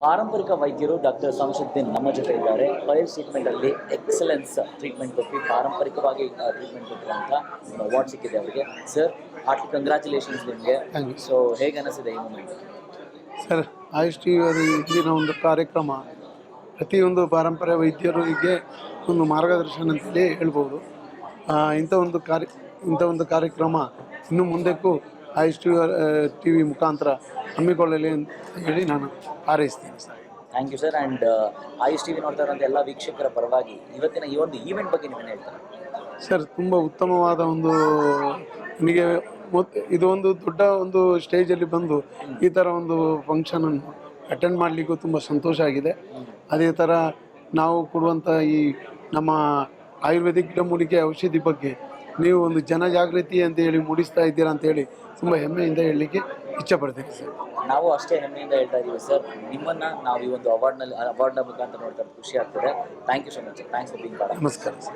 ಪಾರಂಪರಿಕ ವೈದ್ಯರು ಡಾಕ್ಟರ್ ಸಂಶುದ್ದೀನ್ ನಮ್ಮ ಜೊತೆ ಇದ್ದಾರೆ. ಪೈಲ್ಸ್ ಟ್ರೀಟ್ಮೆಂಟಲ್ಲಿ ಎಕ್ಸಲೆನ್ಸ್ ಟ್ರೀಟ್ಮೆಂಟ್ ಕೊಟ್ಟು ಪಾರಂಪರಿಕವಾಗಿ ಟ್ರೀಟ್ಮೆಂಟ್ ಕೊಟ್ಟಿರುವಂಥ ಒಂದು ಅವಾರ್ಡ್ ಸಿಕ್ಕಿದೆ ಅವರಿಗೆ. ಸರ್, ಹಾರ್ಟ್ಲಿ ಕಂಗ್ರ್ಯಾಚುಲೇಷನ್ಸ್ ನಿಮಗೆ. ಥ್ಯಾಂಕ್ ಯು ಸೊ ಹೇಗೆ ಅನಿಸಿದೆ ಈ moment? Sir. Ayush T V ಇಂದಿನ ಒಂದು ಕಾರ್ಯಕ್ರಮ ಪ್ರತಿಯೊಂದು ಪಾರಂಪರ್ಯ ವೈದ್ಯರಿಗೆ ಒಂದು ಮಾರ್ಗದರ್ಶನ ಅಂತಲೇ ಹೇಳ್ಬೋದು. ಇಂಥ ಒಂದು ಕಾರ್ಯಕ್ರಮ ಇನ್ನು ಮುಂದಕ್ಕೂ ಆಯುಷ್ ಟಿ ವಿ ಮುಖಾಂತರ ಹಮ್ಮಿಕೊಳ್ಳಲಿ ಅಂತ ಹೇಳಿ ನಾನು ಹಾರೈಸ್ತೇನೆ sir. Thank you sir. And Ayush T V ನೋಡ್ತಾ ಇರೋಂಥ ಎಲ್ಲ ವೀಕ್ಷಕರ ಪರವಾಗಿ ಇವತ್ತಿನ ಈ ಒಂದು ಈವೆಂಟ್ ಬಗ್ಗೆ ನೀವೇನು ಹೇಳ್ತಾರೆ? ಸರ್, ತುಂಬ ಉತ್ತಮವಾದ ಒಂದು ನನಗೆ ಇದು ಒಂದು ದೊಡ್ಡ ಒಂದು ಸ್ಟೇಜಲ್ಲಿ ಬಂದು ಈ ಥರ ಒಂದು ಫಂಕ್ಷನನ್ನು ಅಟೆಂಡ್ ಮಾಡಲಿಕ್ಕೂ ತುಂಬ ಸಂತೋಷ ಆಗಿದೆ. ಅದೇ ಥರ ನಾವು ಕೊಡುವಂಥ ಈ ನಮ್ಮ ಆಯುರ್ವೇದಿಕ್ ಗಿಡಮೂಲಿಕೆ ಔಷಧಿ ಬಗ್ಗೆ ನೀವು ಒಂದು ಜನಜಾಗೃತಿ ಅಂತೇಳಿ ಮೂಡಿಸ್ತಾ ಇದ್ದೀರಾ ಅಂತೇಳಿ ತುಂಬ ಹೆಮ್ಮೆಯಿಂದ ಹೇಳಲಿಕ್ಕೆ ಇಚ್ಛಪಡ್ತೀನಿ ಸರ್. ನಾವು ಅಷ್ಟೇ ಹೆಮ್ಮೆಯಿಂದ ಹೇಳ್ತಾ ಇದ್ದೀವಿ ಸರ್. ನಿಮ್ಮನ್ನು ನಾವು ಈ ಒಂದು ಅವಾರ್ಡ್ನ ಮುಖಾಂತರ ನೋಡ್ತಾ ಖುಷಿ ಆಗ್ತದೆ. Thank you so much. Thanks for being part. ನಮಸ್ಕಾರ ಸರ್.